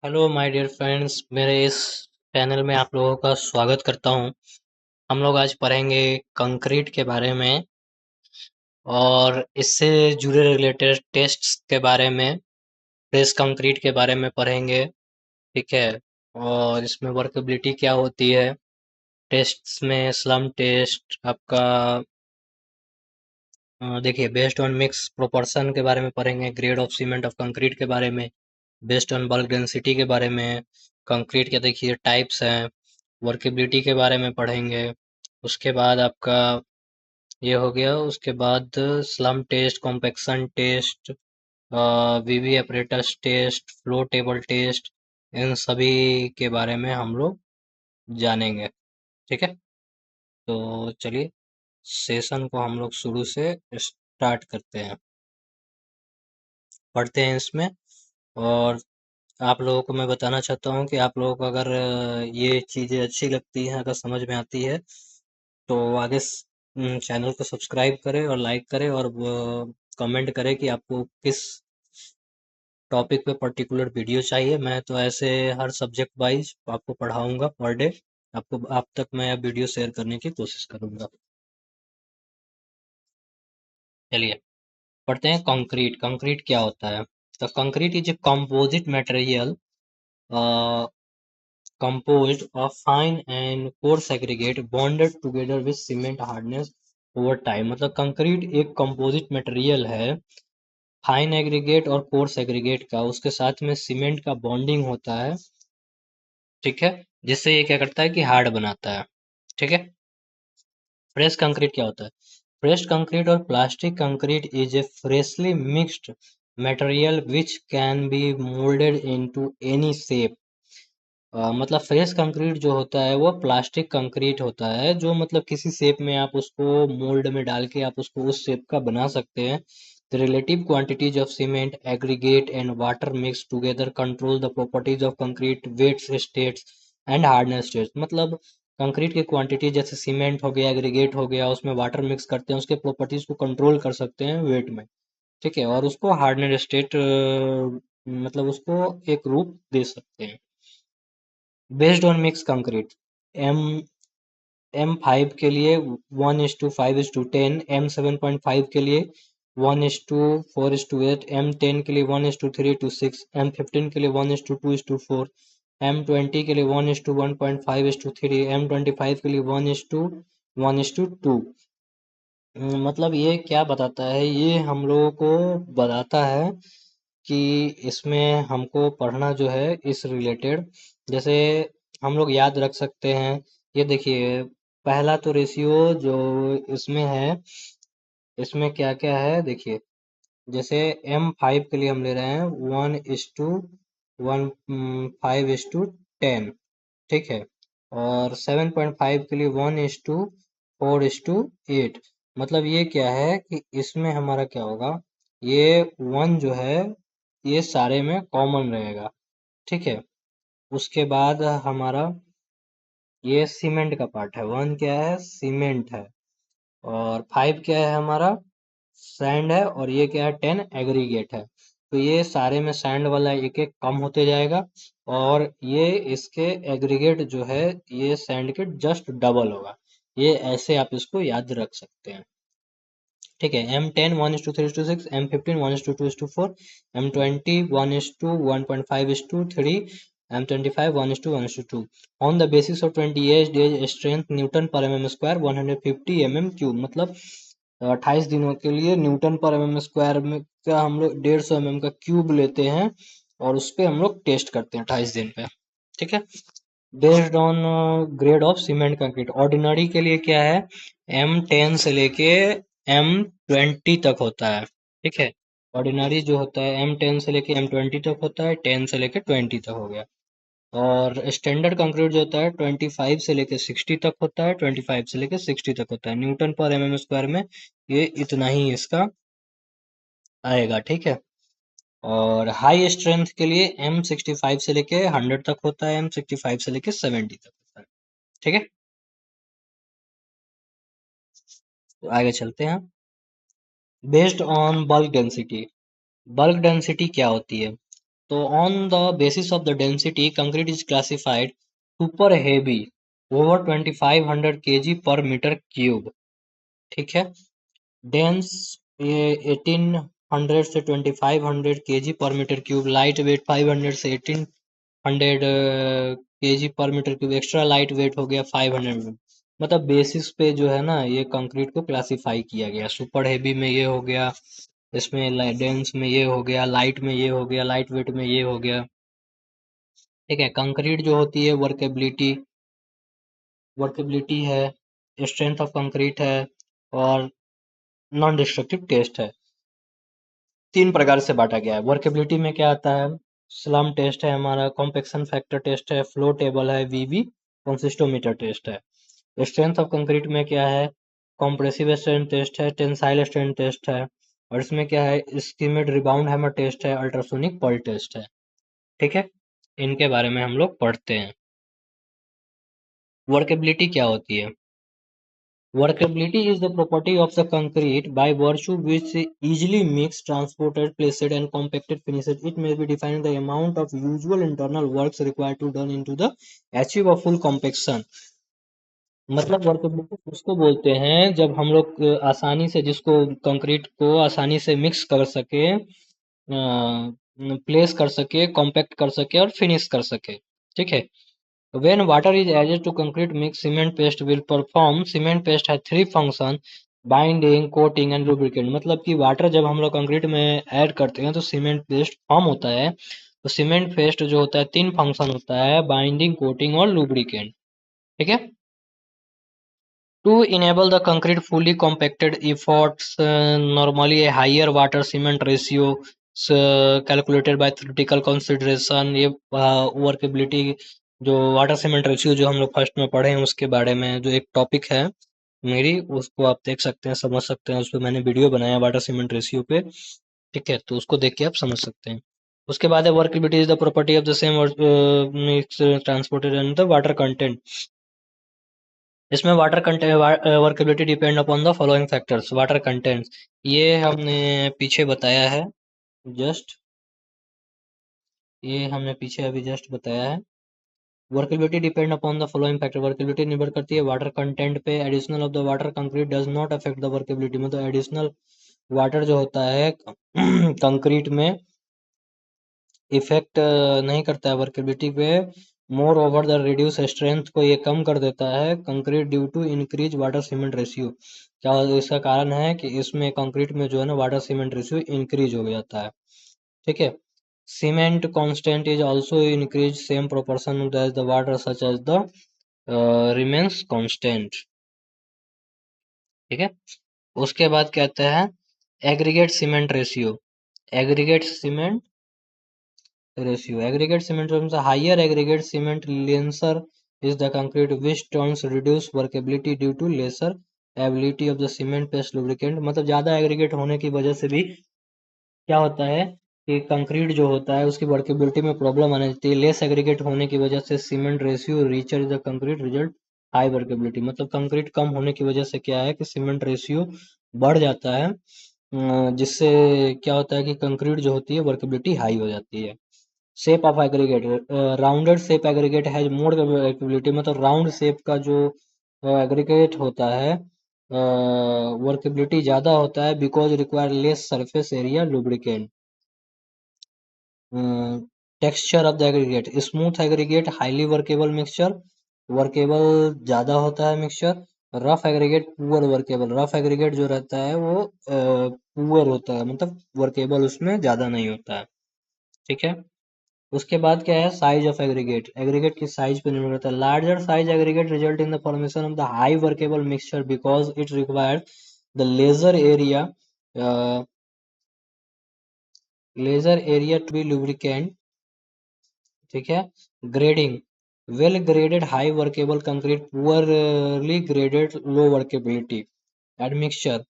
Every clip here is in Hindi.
हेलो माय डियर फ्रेंड्स, मेरे इस चैनल में आप लोगों का स्वागत करता हूं। हम लोग आज पढ़ेंगे कंक्रीट के बारे में और इससे जुड़े रिलेटेड टेस्ट्स के बारे में। फ्रेश कंक्रीट के बारे में पढ़ेंगे, ठीक है। और इसमें वर्कबिलिटी क्या होती है, टेस्ट्स में स्लम टेस्ट आपका। देखिए, बेस्ड ऑन मिक्स प्रोपोर्शन के बारे में पढ़ेंगे, grade of cement of concrete के बारे में, बेस्ड ऑन बल्क डेंसिटी के बारे में, कंक्रीट के देखिए टाइप्स हैं, वर्केबिलिटी के बारे में पढ़ेंगे। उसके बाद आपका ये हो गया। उसके बाद slump test, compaction test, VB apparatus test, flow table test, इन सभी के बारे में हम लोग जानेंगे, ठीक है। तो चलिए सेशन को हम लोग शुरू से स्टार्ट करते हैं, पढ़ते हैं इसमें। और आप लोगों को मैं बताना चाहता हूँ कि आप लोगों को अगर ये चीज़ें अच्छी लगती हैं, अगर समझ में आती है, तो आगे चैनल को सब्सक्राइब करें और लाइक करें और कमेंट करें कि आपको किस टॉपिक पे पर्टिकुलर वीडियो चाहिए। मैं तो ऐसे हर सब्जेक्ट वाइज आपको पढ़ाऊंगा पर डे। आपको आप तक मैं वीडियो शेयर करने की कोशिश करूंगा। चलिए पढ़ते हैं कंक्रीट। कंक्रीट क्या होता है? तो concrete is a composite material composed of fine and coarse aggregate bonded together with cement hardness over time। मतलब कंक्रीट एक कंपोजिट मटेरियल है, फाइन एग्रीगेट और कोर्स एग्रीगेट का, उसके साथ में सीमेंट का बॉन्डिंग होता है, ठीक है। जिससे ये क्या करता है कि हार्ड बनाता है, ठीक है। फ्रेश कंक्रीट क्या होता है? फ्रेश कंक्रीट और plastic concrete is a freshly mixed material which can be moulded into any shape. मतलब फ्रेश कंक्रीट जो होता है वो प्लास्टिक कंक्रीट होता है, जो मतलब किसी शेप में आप उसको मोल्ड में डाल के आप उसको उस शेप का बना सकते हैं। The relative quantities of cement aggregate and water mix together control the properties of concrete wets states and hardness states. मतलब कंक्रीट की क्वांटिटी जैसे सीमेंट हो गया, एग्रीगेट हो गया, उसमें वाटर मिक्स करते हैं, उसके प्रॉपर्टीज को कंट्रोल कर सकते हैं वेट में, ठीक है। और उसको हार्डनेस स्टेट मतलब उसको एक रूप दे सकते हैं। Based on mix concrete, M M5 के लिए 1:5:10, M7.5 के लिए 1:4:8, M10 के लिए 1:3:6, M15 के लिए 1:2:4, M20 के लिए 1:1.5:3, M25 के लिए 1:1:2। मतलब ये क्या बताता है? ये हम लोगों को बताता है कि इसमें हमको पढ़ना जो है इस रिलेटेड, जैसे हम लोग याद रख सकते हैं। ये देखिए, पहला तो रेशियो जो इसमें है, इसमें क्या क्या है देखिए। जैसे M5 के लिए हम ले रहे हैं 1:1.5:10, ठीक है। और 7.5 के लिए 1:4:8। मतलब ये क्या है कि इसमें हमारा क्या होगा, ये वन जो है ये सारे में कॉमन रहेगा, ठीक है। उसके बाद हमारा ये सीमेंट का पार्ट है, वन क्या है? सीमेंट है। और 5 क्या है हमारा? सैंड है। और ये क्या है? 10 एग्रीगेट है। तो ये सारे में सैंड वाला एक एक कम होते जाएगा, और ये इसके एग्रीगेट जो है ये सैंड के जस्ट डबल होगा। ये ऐसे आप इसको याद रख सकते हैं, ठीक है। M10 1:3:6, M15 1:2:4, M20 1:1.5:3, M25 1:1:2। On the basis of 28 days strength Newton पर mm स्क्वायर 150 mm क्यूब। मतलब 28 दिनों के लिए न्यूटन पर mm स्क्वायर में का हम लोग 150 mm का क्यूब लेते हैं, और उस पे हम लोग टेस्ट करते हैं 28 दिन पे, ठीक है। Based on grade of cement concrete, ordinary के लिए क्या है? M10 से लेके M20 तक होता है, ठीक है। ऑर्डिनरी जो होता है M10 से लेके M20 तक होता है, 10 से लेके 20 तक हो गया। और स्टैंडर्ड कंक्रीट जो होता है 25 से लेके 60 तक होता है, 25 से लेके 60 तक होता है। न्यूटन पर एमएम स्क्वायर में ये इतना ही इसका आएगा, ठीक है। और हाई स्ट्रेंथ के लिए M65 से लेके 100 तक होता है, M65 से लेके 70 तक होता है, ठीक है। तो आगे चलते हैं। Based on bulk density, bulk density क्या होती है? तो on the basis of the density concrete is classified super heavy over 2500 kg पर मीटर क्यूब, ठीक है। डेंस ये 1800 से 2500 kg पर मीटर क्यूब, लाइट वेट 500 से 1800 kg पर metre cube, extra light weight हो गया 500। मतलब बेसिस पे जो है ना ये कंक्रीट को क्लासिफाई किया गया। सुपर हेवी में ये हो गया, इसमें डेंस में ये हो गया, लाइट में ये हो गया, लाइट वेट में ये हो गया, ठीक है। कंक्रीट जो होती है वर्केबिलिटी, वर्केबिलिटी है, स्ट्रेंथ ऑफ कंक्रीट है, और नॉन डिस्ट्रक्टिव टेस्ट है। तीन प्रकार से बांटा गया है। वर्केबिलिटी में क्या आता है, स्लम टेस्ट है हमारा, कॉम्पेक्शन फैक्टर टेस्ट है, फ्लो टेबल है, वीवी कंसिस्टोमीटर टेस्ट है। स्ट्रेंथ ऑफ कंक्रीट में क्या है, कॉम्प्रेसिव स्ट्रेंथ टेस्ट है, टेंसाइल स्ट्रेंथ टेस्ट है, और इसमें क्या है, स्कीमेड रिबाउंड हैमर टेस्ट है, अल्ट्रासोनिक पल टेस्ट है, ठीक है। इनके बारे में हम लोग पढ़ते हैं। वर्केबिलिटी क्या होती है? Workability is the property of the concrete by virtue which easily mixed, transported, placed and compacted finishes. It may be defined the amount of usual internal works required to done into the achieve a full compaction. मतलब वर्केबिलिटी उसको बोलते हैं जब हम लोग आसानी से जिसको कंक्रीट को आसानी से मिक्स कर सके, प्लेस कर सके, कॉम्पैक्ट कर सके और फिनिश कर सके, ठीक है। When water is added to concrete mix, cement paste will perform. Cement paste has three function: binding, coating and lubricant. मतलब कि वाटर जब हम लोग कंक्रीट में ऐड करते हैं तो सीमेंट पेस्ट फॉर्म होता है। तो सीमेंट पेस्ट जो होता है तीन फंक्शन होता है: बाइंडिंग, कोटिंग और लुब्रिकेंट, ठीक है। To enable the concrete fully compacted efforts, normally a higher water cement ratio calculated by theoretical consideration। ये वर्केबिलिटी जो वाटर सीमेंट रेशियो जो हम लोग फर्स्ट में पढ़े हैं उसके बारे में जो एक टॉपिक है मेरी, उसको आप देख सकते हैं, समझ सकते हैं। उस पर मैंने वीडियो बनाया वाटर सीमेंट रेशियो पे, ठीक है। तो उसको देख के आप समझ सकते हैं। उसके बाद है workability is the property of the same mix transported and the water content. इसमें water content workability depend upon the following factors. Water content ये हमने पीछे बताया है, जस्ट ये हमने पीछे अभी जस्ट बताया है। Workability depend upon the following factor, workability निर्भर करती है वाटर कंटेंट पे। Additional of the water concrete does not affect the workability. मतलब एडिशनल वाटर जो होता है कंक्रीट में इफेक्ट नहीं करता है वर्केबिलिटी पे। More over the reduce strength को ये कम कर देता है concrete due to increase water cement ratio. क्या इसका कारण है कि इसमें कंक्रीट में जो है ना वाटर सीमेंट रेशियो इंक्रीज हो जाता है, ठीक है। Cement constant is also increase same proportion as the water such as the remains constant, ठीक है। उसके बाद कहते हैं aggregate cement ratio. Aggregate cement ratio. Aggregate cement terms, a higher aggregate cement lensor is the concrete which turns reduce workability due to lesser ability of the cement paste lubricant। मतलब ज्यादा एग्रीगेट होने की वजह से भी क्या होता है कि कंक्रीट जो होता है उसकी वर्केबिलिटी में प्रॉब्लम आने लगती है। लेस एग्रीगेट होने की वजह से cement ratio richer the concrete result high workability. मतलब कंक्रीट कम होने की वजह से क्या है कि सीमेंट रेशियो बढ़ जाता है, जिससे क्या होता है कि कंक्रीट जो होती है वर्केबिलिटी हाई हो जाती है। Shape of aggregate, rounded shape aggregate has more workability. मतलब राउंड शेप का जो एग्रीगेट होता है वर्केबिलिटी ज्यादा होता है because require less surface area lubricant. Texture of the aggregate, smooth aggregate highly workable mixture, workable ज्यादा होता है mixture. Rough aggregate poor workable, rough aggregate जो रहता है वो पुअर होता है, मतलब वर्केबल उसमें ज्यादा नहीं होता है, ठीक है। उसके बाद क्या है साइज ऑफ एग्रीगेट, एग्रीगेट की साइज पे निर्भर करता है। Larger size aggregate result in the formation of the high workable mixture because it requires the larger area to be lubricant, ठीक है। Grading, well graded high workable concrete, poorly graded low workability. Admixture,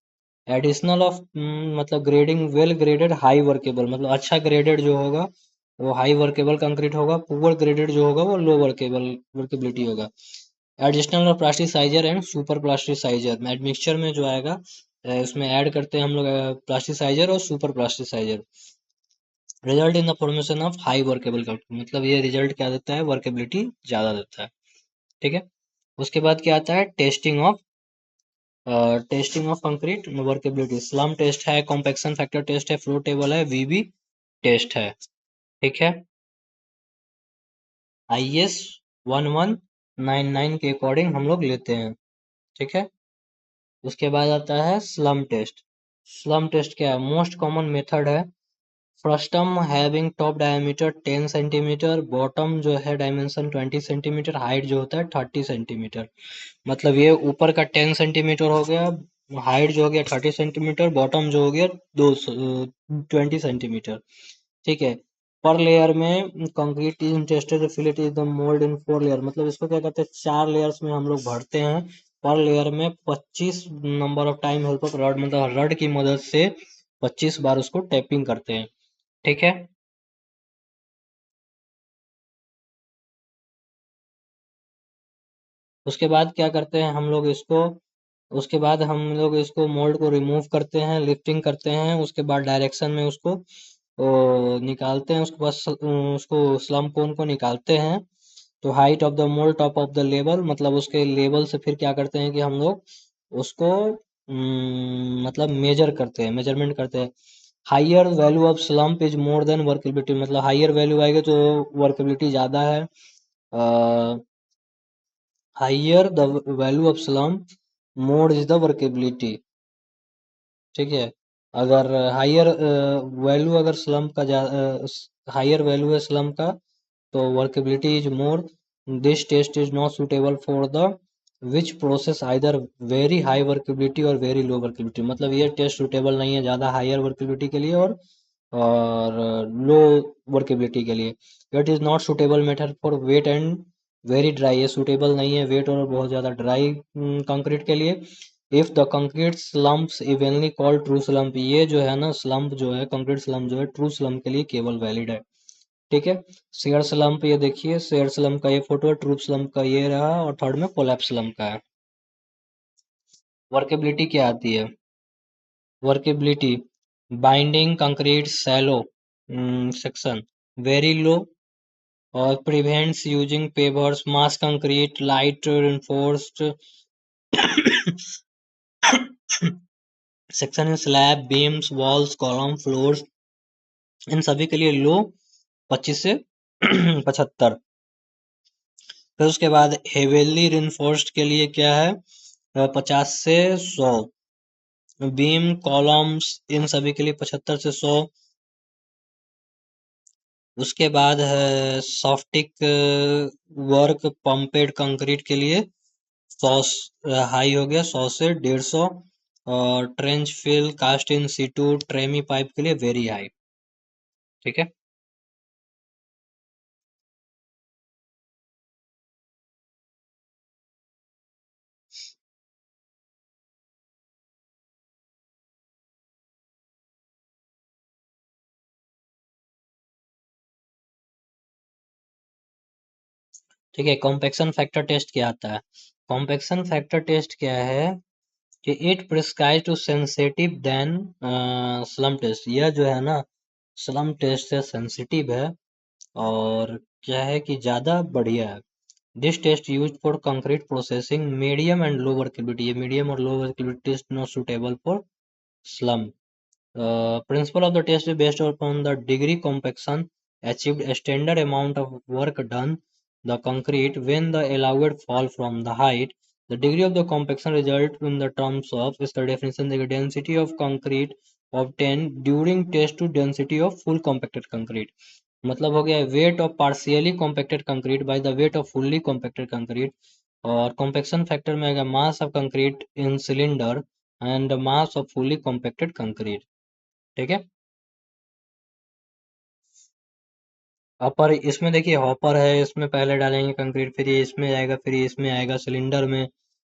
additional of मतलब grading well graded high workable, मतलब अच्छा ग्रेडेड जो होगा वो हाई वर्केबल कंक्रीट होगा, पुअर ग्रेडेड जो होगा वो लो वर्केबल वर्केबिलिटी होगा। एडिशनल और plasticiser and super plasticiser, admixture में जो आएगा उसमें ऐड करते हैं हम लोग प्लास्टिसाइजर और super plasticiser. Result in the formation of high workable concrete, मतलब ये रिजल्ट क्या देता है, वर्केबिलिटी ज्यादा देता है। ठीक है। उसके बाद क्या आता है, testing of concrete workability, slump test है, कॉम्पेक्शन फैक्टर टेस्ट है, फ्लो टेबल है, वीबी टेस्ट है। ठीक है। आईएस 1199 के अकॉर्डिंग हम लोग लेते हैं। ठीक है। उसके बाद आता है स्लम टेस्ट। स्लम टेस्ट क्या है, मोस्ट कॉमन मेथड है। Frustum having top diameter 10 centimetre, bottom जो है डायमेंशन 20 सेंटीमीटर, हाइट जो होता है 30 सेंटीमीटर। मतलब ये ऊपर का 10 सेंटीमीटर हो गया, हाइट जो हो गया 30 सेंटीमीटर, बॉटम जो हो गया 20 सेंटीमीटर। ठीक है। पर लेयर में concrete is tested fillet is the mould in 4 layer, मतलब इसको क्या कहते हैं, 4 लेयर्स में हम लोग भरते हैं। पर लेयर में 25 number of time help of rod, मतलब रड की मदद से 25 बार उसको टैपिंग करते हैं। ठीक है। उसके बाद क्या करते हैं हम लोग इसको, उसके बाद हम लोग इसको मोल्ड को रिमूव करते हैं, लिफ्टिंग करते हैं, उसके बाद डायरेक्शन में उसको निकालते हैं, उसके बाद उसको स्लम कोन को निकालते हैं। तो height of the mould top of the level, मतलब उसके लेवल से फिर क्या करते हैं कि हम लोग उसको मतलब मेजर करते हैं, मेजरमेंट करते हैं। Higher value of slump is more than workability, मतलब हाइयर वैल्यू आएगी तो वर्केबिलिटी ज्यादा है। Higher the value of slump more is the workability. ठीक है। अगर हाइयर वैल्यू अगर स्लम्प का हाइयर वैल्यू है स्लम्प का, तो workability is more. This test is not suitable for the which process either very high workability और वेरी लो वर्केबिलिटी, मतलब ये टेस्ट सुटेबल नहीं है ज़्यादा हायर वर्केबिलिटी के लिए और लो वर्केबिलिटी के लिए। It is not suitable method for wait and very dry, ये सुटेबल नहीं है वेट और बहुत ज़्यादा ड्राई कंक्रीट के लिए। If the concrete slumps evenly called true slump, ये जो है ना स्लम्प जो है, कंक्रीट स्लम्प जो है ट्रू स्लम्प के लिए केवल वैलिड है। ठीक है। शेयर स्लम्प, ये देखिए शेयर स्लम्प का ये फोटो है, ट्रू स्लम्प का ये रहा, और थर्ड में कोलैप्स स्लम्प का है। वर्केबिलिटी क्या आती है, workability binding concrete shallow section very low, और prevents using pavers, mass concrete light reinforced section in slab beams walls column floors, इन सभी के लिए लो 25 से 75। फिर उसके बाद हेवेली रिइंफोर्स्ड के लिए क्या है, 50 से 100। बीम कॉलम्स इन सभी के लिए 75 से 100। उसके बाद है सॉफ्टिक वर्क पंपेड कंक्रीट के लिए 100 हाई हो गया, 100 से 150। और trench fill cast in situ tremie pipe के लिए वेरी हाई। ठीक है। ठीक है। कॉम्पेक्शन फैक्टर टेस्ट क्या आता है, कॉम्पेक्शन फैक्टर टेस्ट क्या है कि it prescribe too sensitive than slump test, यह जो है ना स्लम टेस्ट से सेंसिटिव है और क्या है कि ज़्यादा बढ़िया है। This test use for concrete processing medium and low workability, ये मीडियम और low workability test not suitable for slump. Principle of the test is based upon the degree compaction achieved, a standard amount of work done the concrete when the allowed fall from the height. The degree of the compaction result in the terms of is the definition the density of concrete obtained during test to density of full compacted concrete, मतलब हो गया weight of partially compacted concrete by the weight off fully compacted concrete. और कॉम्पैक्शन फैक्टर में आएगा mass of concrete in cylinder and mass off fully compacted concrete. ठीक है। अपर इसमें देखिए हॉपर है, इसमें पहले डालेंगे कंक्रीट, फिर ये इसमें जाएगा, फिर ये इसमें आएगा सिलेंडर में।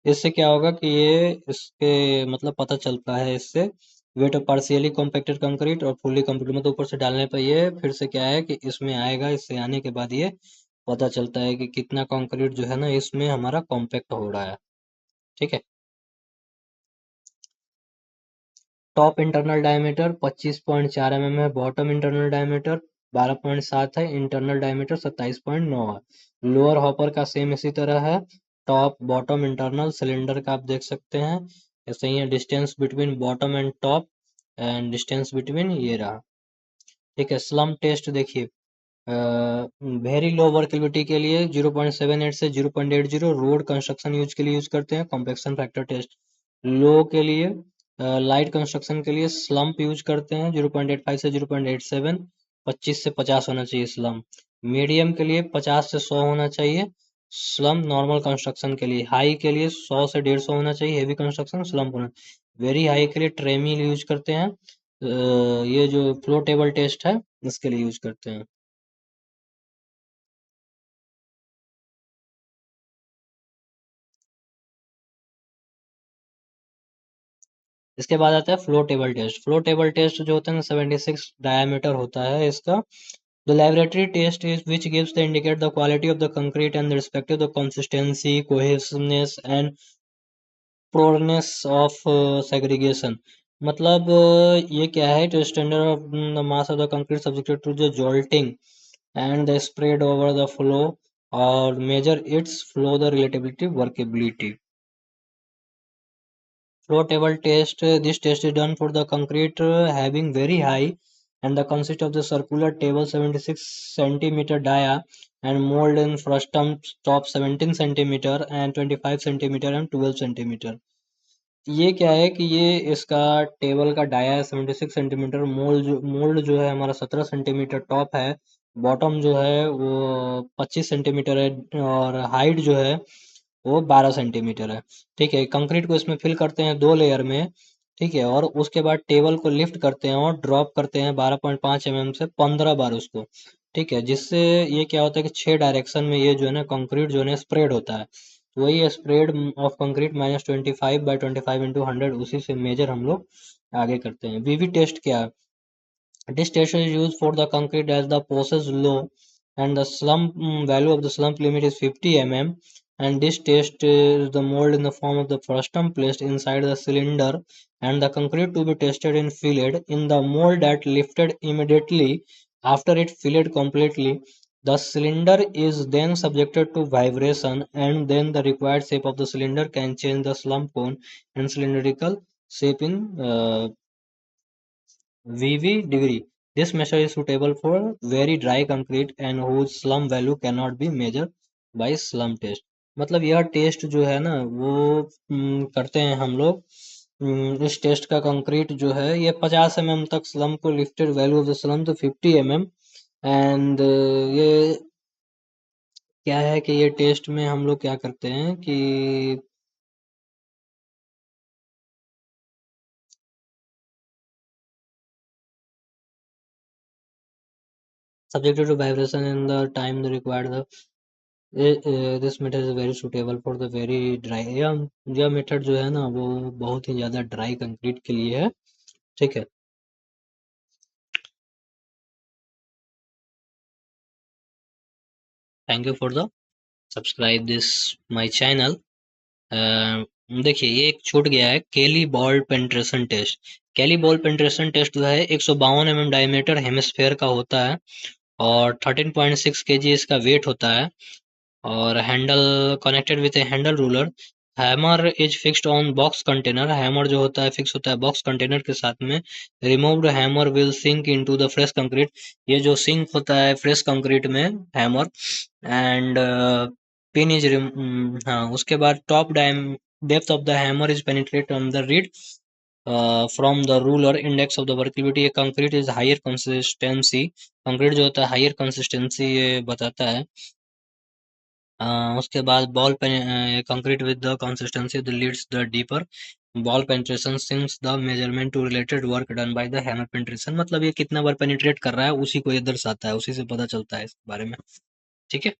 इससे क्या होगा कि ये इसके मतलब पता चलता है इससे weight of partially compacted concrete और फुल्ली कॉम्पैक्टेड, मतलब ऊपर से डालने पर ये फिर से क्या है कि इसमें आएगा, इससे आने के बाद ये पता चलता है कि कितना कंक्रीट जो है ना इसमें हमारा कॉम्पैक्ट हो रहा है। ठीक है। टॉप इंटरनल डायमीटर 25.4 mm है, बॉटम इंटरनल डायमीटर 12.7 है, इंटरनल डायमीटर 27.9 है। लोअर हॉपर का सेम इसी तरह है, टॉप बॉटम इंटरनल सिलेंडर का आप देख सकते हैं ऐसे ही है। Distance between bottom and top and distance between ये रहा। ठीक है, स्लम टेस्ट देखिए, वेरी लो वर्केबिलिटी के लिए 0.78 से 0.80 रोड कंस्ट्रक्शन यूज के लिए यूज करते हैं। कॉम्पेक्शन फैक्टर टेस्ट लो के लिए, लाइट कंस्ट्रक्शन के लिए स्लम्प यूज करते हैं 0.85 से 0.87, 25 से 50 होना चाहिए स्लम। मीडियम के लिए 50 से 100 होना चाहिए स्लम नॉर्मल कंस्ट्रक्शन के लिए। हाई के लिए 100 से 150 होना चाहिए हेवी कंस्ट्रक्शन स्लम होना। वेरी हाई के लिए ट्रेमिल यूज करते हैं, ये जो फ्लो टेबल टेस्ट है इसके लिए यूज करते हैं। इसके बाद आता है flow table test. Flow table test जो होता है ना 76 डायमीटर होता है इसका। The laboratory test is which gives the indicate the quality of the concrete and respective the consistency cohesiveness and proneness of segregation. मतलब ये क्या है, to standard of the mass of the concrete subjected to the jolting and the spread over the flow और measure its flow the relativity workability. Flow table test. This test is done for the concrete having very high and the consist of the circular table 76 centimeter dia and mold in frustum top 17 centimeter and 25 centimeter and 12 centimeter। ये क्या है कि ये इसका टेबल का डाया है 76 सेंटीमीटर, मोल्ड जो है हमारा 17 सेंटीमीटर टॉप है, बॉटम जो है वो 25 सेंटीमीटर है और हाइट जो है वो 12 सेंटीमीटर है। ठीक है, कंक्रीट को इसमें फिल करते हैं 2 लेयर में। ठीक है, और उसके बाद टेबल को लिफ्ट करते हैं और ड्रॉप करते हैं 12.5 mm से 15 बार उसको। ठीक है, जिससे ये क्या होता है कि 6 डायरेक्शन में ये जो है ना कंक्रीट जो है ना स्प्रेड होता है। तो वही स्प्रेड ऑफ कंक्रीट -25/25 × 100, उसी से मेजर हम लोग आगे करते हैं। वीवी टेस्ट क्या है? This test is used for the concrete as the process low and the slump value of the slump limit is 50 mm, and this test is the mold in the form of the frustum placed inside the cylinder and the concrete to be tested in filled in the mold that lifted immediately after it filled completely. The cylinder is then subjected to vibration and then the required shape of the cylinder can change the slump cone and cylindrical shape in VV degree. This measure is suitable for very dry concrete and whose slump value cannot be measured by slump test। मतलब यह टेस्ट जो है ना वो करते हैं हम लोग। इस टेस्ट का कंक्रीट जो है ये 50 mm तक स्लम को lifted value of the slum तो 50 mm एंड ये क्या है कि ये टेस्ट में हम लोग क्या करते हैं कि subjected to vibration in the time required the this method is very suitable for the very dry. यह मेथड जो है ना वो बहुत ही ज़्यादा ड्राई कंक्रीट के लिए है। ठीक है, thank you for the subscribe this my channel. देखिए ये एक छूट गया है, केली बॉल पेंट्रेशन टेस्ट। केली बॉल पेंट्रेशन टेस्ट जो है 152 mm डायमीटर हेमिस्फेयर का होता है और 13.6 kg इसका वेट होता है और handle connected with A handle ruler. Hammer is fixed on box container. Hammer जो होता है फिक्स होता है बॉक्स कंटेनर के साथ में। Removed hammer will sink into the fresh concrete. ये जो सिंक होता है फ्रेश कंक्रीट में हैमर एंड पिन इज हाँ, उसके बाद top depth of the hammer is penetrate on the read from the ruler index of the workability. ये concrete is higher consistency. Concrete जो होता है हायर कंसिस्टेंसी ये बताता है। उसके बाद ball concrete with the consistency the leads the deeper ball penetration since the measurement to related work done by the hammer penetration. मतलब ये कितना बार पेनिट्रेट कर रहा है उसी को ये दर्शाता है, उसी से पता चलता है इस बारे में। ठीक है।